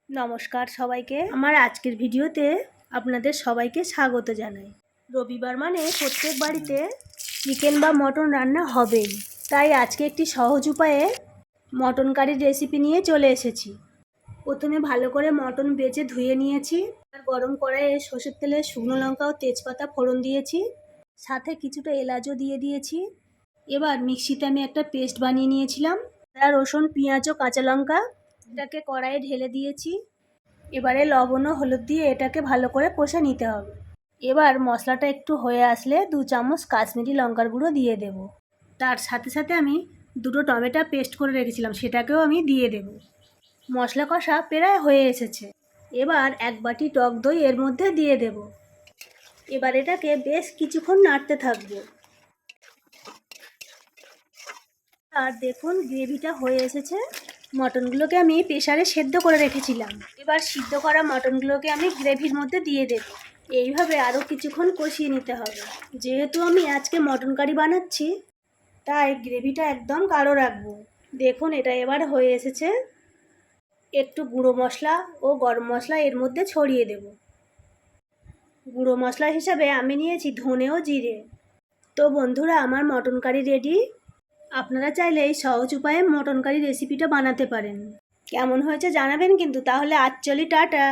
নমস্কার সবাইকে। আমার আজকের ভিডিওতে আপনাদের সবাইকে স্বাগত জানাই। রবিবার মানে প্রত্যেক বাড়িতে চিকেন বা মটন রান্না হবেই, তাই আজকে একটি সহজ উপায়ে মটন কারির রেসিপি নিয়ে চলে এসেছি। প্রথমে ভালো করে মটন বেছে ধুয়ে নিয়েছি, আর গরম কড়াইয়ে সর্ষের তেলে শুকনো লঙ্কা ও তেজপাতা ফোড়ন দিয়েছি, সাথে কিছুটা এলাচও দিয়ে দিয়েছি। এবার মিক্সিতে আমি একটা পেস্ট বানিয়ে নিয়েছিলাম, আদা রসুন পেঁয়াজ ও কাঁচা লঙ্কা এটাকে কড়াইয়ে ঢেলে দিয়েছি। এবারে লবণ ও হলুদ দিয়ে এটাকে ভালো করে কষে নিতে হবে। এবার মশলাটা একটু হয়ে আসলে 2 চামচ কাশ্মীরি লঙ্কার গুঁড়ো দিয়ে দেব। তার সাথে সাথে আমি 2টো টমেটো পেস্ট করে রেখেছিলাম, সেটাকেও আমি দিয়ে দেব। মশলা কষা প্রায় হয়ে এসেছে। এবার 1 বাটি টক দই এর মধ্যে দিয়ে দেব। এবার এটাকে বেশ কিছুক্ষণ নাড়তে থাকবো। আর দেখুন গ্রেভিটা হয়ে এসেছে। মটনগুলোকে আমি প্রেসারে সেদ্ধ করে রেখেছিলাম, এবার সিদ্ধ করা মটনগুলোকে আমি গ্রেভির মধ্যে দিয়ে দেব। এইভাবে আরও কিছুক্ষণ কষিয়ে নিতে হবে। যেহেতু আমি আজকে মটন কারি বানাচ্ছি, তাই গ্রেভিটা একদম গাঢ় রাখবো। দেখুন এটা এবার হয়ে এসেছে। একটু গুঁড়ো মশলা ও গরম মশলা এর মধ্যে ছড়িয়ে দেব। গুঁড়ো মশলা হিসাবে আমি নিয়েছি ধনে ও জিরে। তো বন্ধুরা, আমার মটন কারি রেডি। আপনারা চাইলে এই সহজ উপায়ে মটন কারি রেসিপিটা বানাতে পারেন। কেমন হয়েছে জানাবেন কিন্তু। তাহলে আজ চলি, টাটা।